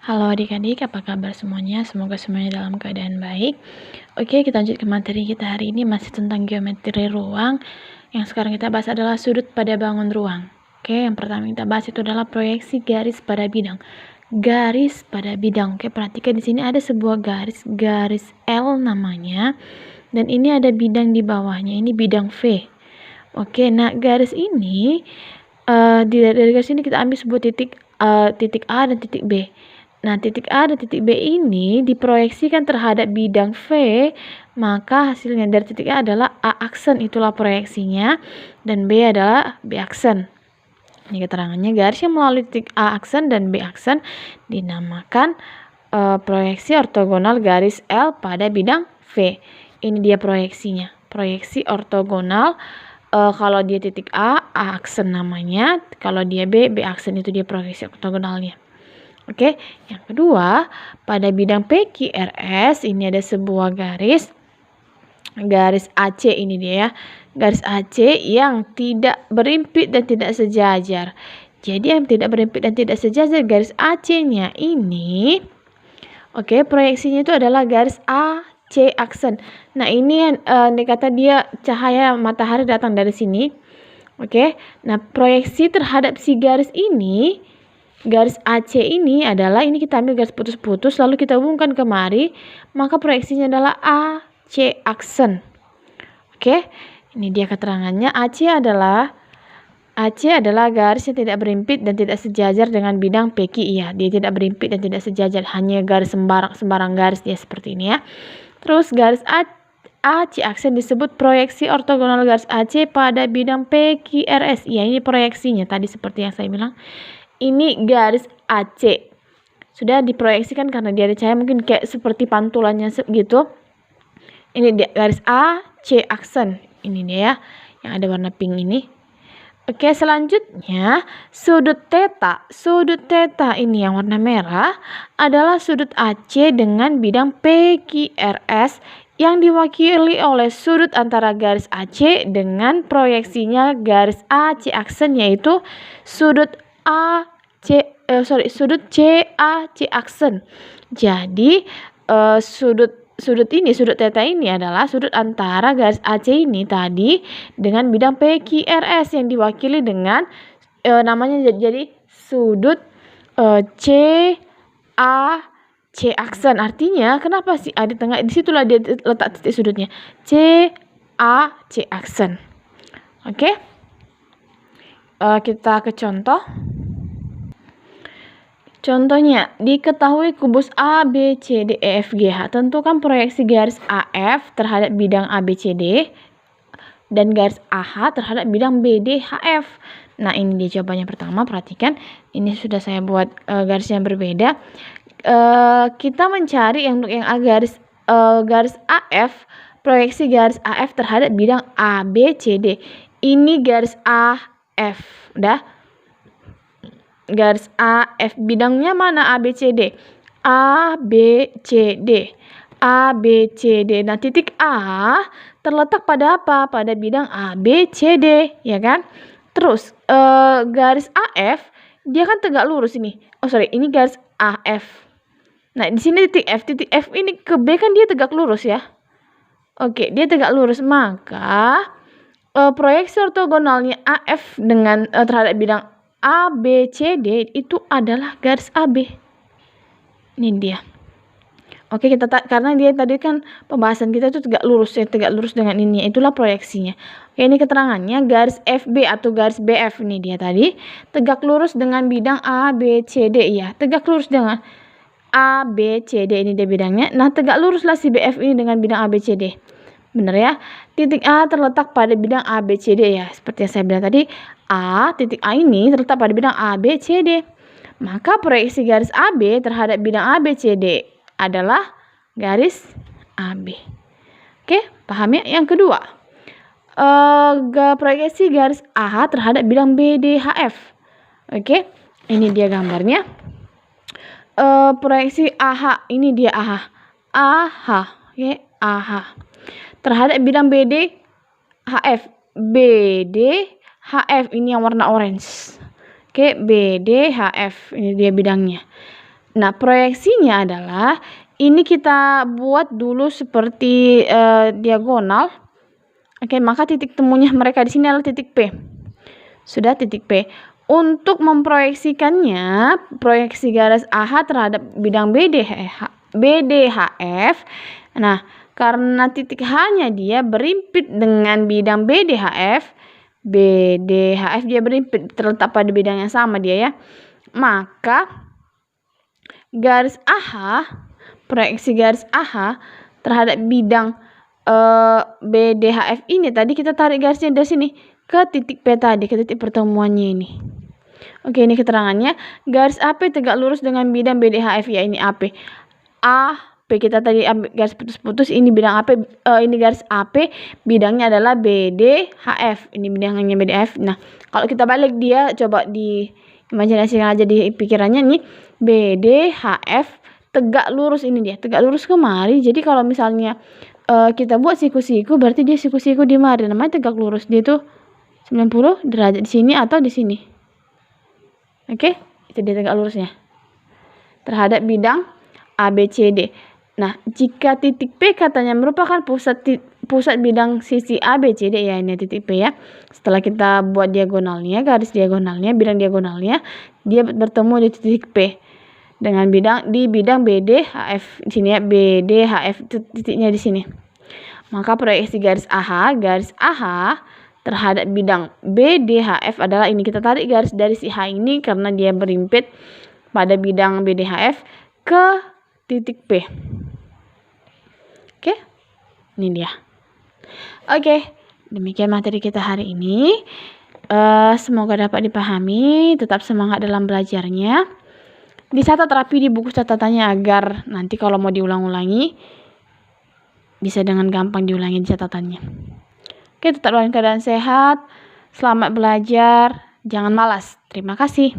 Halo adik-adik, apa kabar semuanya? Semoga semuanya dalam keadaan baik. Oke, kita lanjut ke materi kita hari ini masih tentang geometri ruang. Yang sekarang kita bahas adalah sudut pada bangun ruang. Oke, yang pertama kita bahas itu adalah proyeksi garis pada bidang. Garis pada bidang. Oke, perhatikan di sini ada sebuah garis L namanya. Dan ini ada bidang di bawahnya, ini bidang V. Oke, nah garis ini dari garis ini kita ambil sebuah titik A dan titik B. Nah, titik A dan titik B ini diproyeksikan terhadap bidang V, maka hasilnya dari titik A adalah A aksen, itulah proyeksinya, dan B adalah B aksen. Ini keterangannya, garis yang melalui titik A aksen dan B aksen dinamakan proyeksi ortogonal garis L pada bidang V. Ini dia proyeksinya, proyeksi ortogonal. Kalau dia titik A aksen namanya, kalau dia B aksen, itu dia proyeksi ortogonalnya. Oke, yang kedua, pada bidang PQRS ini ada sebuah garis AC, ini dia ya. Garis AC yang tidak berimpit dan tidak sejajar. Jadi yang tidak berimpit dan tidak sejajar garis AC-nya ini, oke, proyeksinya itu adalah garis AC aksen. Nah, ini yang dikata dia cahaya matahari datang dari sini. Oke. Nah, proyeksi terhadap si garis ini, garis AC ini adalah, ini kita ambil garis putus-putus lalu kita hubungkan kemari, maka proyeksinya adalah AC aksen. Oke, ini dia keterangannya. AC adalah garis yang tidak berimpit dan tidak sejajar dengan bidang PQ. Iya, dia tidak berimpit dan tidak sejajar, hanya garis sembarang garis dia seperti ini ya. Terus garis AC aksen disebut proyeksi ortogonal garis AC pada bidang PQRS. Iya, ini proyeksinya tadi seperti yang saya bilang. Ini garis AC sudah diproyeksikan karena dia ada cahaya, mungkin kayak seperti pantulannya gitu. Ini dia garis AC aksen, ini dia ya, yang ada warna pink ini. Oke, selanjutnya sudut theta ini yang warna merah adalah sudut AC dengan bidang PQRS yang diwakili oleh sudut antara garis AC dengan proyeksinya garis AC aksen, yaitu sudut sudut CAC aksen. Jadi sudut theta ini adalah sudut antara garis AC ini tadi dengan bidang PQRS yang diwakili dengan namanya jadi sudut CAC aksen. Artinya kenapa sih ada di tengah? Disitulah dia letak titik sudutnya, CAC aksen. Oke. Kita ke contoh. Contohnya, diketahui kubus A, B, C, D, E, F, G, H. Tentukan proyeksi garis AF terhadap bidang ABCD dan garis AH terhadap bidang BDHF. Nah, ini dia jawabannya. Pertama, perhatikan. Ini sudah saya buat garis yang berbeda. Kita mencari yang garis AF, proyeksi garis AF terhadap bidang ABCD. Ini garis AF, udah. Garis AF bidangnya mana? ABCD. ABCD. Nah, titik A terletak pada apa? Pada bidang ABCD, ya kan? Terus garis AF dia kan tegak lurus ini. Ini garis AF. Nah, di sini titik F ini ke B kan dia tegak lurus ya. Oke, dia tegak lurus, maka proyeksi ortogonalnya AF dengan terhadap bidang ABCD itu adalah garis AB. Ini dia. Oke, karena dia tadi kan pembahasan kita itu tegak lurus dengan ini, itulah proyeksinya. Oke, ini keterangannya, garis FB atau garis BF ini dia tadi tegak lurus dengan bidang ABCD ya. Tegak lurus dengan ABCD, ini dia bidangnya. Nah, tegak luruslah si BF ini dengan bidang ABCD. Benar ya? Titik A terletak pada bidang ABCD ya. Seperti yang saya bilang tadi, titik A ini terletak pada bidang ABCD. Maka proyeksi garis AB terhadap bidang ABCD adalah garis AB. Oke, paham ya? Yang kedua, proyeksi garis AH terhadap bidang BDHF. Oke, ini dia gambarnya. Proyeksi AH, ini dia AH. Oke, AH. Terhadap bidang BDHF. BDHF ini yang warna orange. Oke, BDHF ini dia bidangnya. Nah, proyeksinya adalah ini kita buat dulu seperti diagonal. Oke, maka titik temunya mereka di sini adalah titik P. Sudah, titik P. Untuk memproyeksikannya, proyeksi garis AH terhadap bidang BDHF. Nah, karena titik H-nya dia berimpit dengan bidang BDHF dia berimpit, terletak pada bidang yang sama dia ya. Maka garis AH, proyeksi garis AH terhadap bidang BDHF ini tadi kita tarik garisnya dari sini ke titik P tadi, ke titik pertemuannya ini. Oke, ini keterangannya. Garis AP tegak lurus dengan bidang BDHF, ya ini AP. AP kita tadi ambil garis putus-putus, ini bidang AP, ini garis AP, bidangnya adalah BDHF. Ini bidangnya BDHF. Nah, kalau kita balik dia, coba di imajinasikan aja di pikirannya nih, BDHF tegak lurus, ini dia, tegak lurus kemari. Jadi kalau misalnya kita buat siku-siku, berarti dia siku-siku di mari, namanya tegak lurus. Dia tuh 90 derajat di sini atau di sini. Oke, itu dia tegak lurusnya terhadap bidang ABCD. Nah, jika titik P katanya merupakan pusat bidang sisi ABCD, ya ini titik P ya. Setelah kita buat diagonalnya, garis diagonalnya, bidang diagonalnya, dia bertemu di titik P dengan bidang BDHF di sini ya, BDHF titiknya di sini. Maka proyeksi garis AH terhadap bidang BDHF adalah ini, kita tarik garis dari si H ini karena dia berimpit pada bidang BDHF ke titik P. Oke, ini dia. Oke, demikian materi kita hari ini. Semoga dapat dipahami, tetap semangat dalam belajarnya. Dicatat rapi di buku catatannya agar nanti kalau mau diulang-ulangi bisa dengan gampang diulangi di catatannya. Oke, tetap dalam keadaan sehat, selamat belajar, jangan malas. Terima kasih.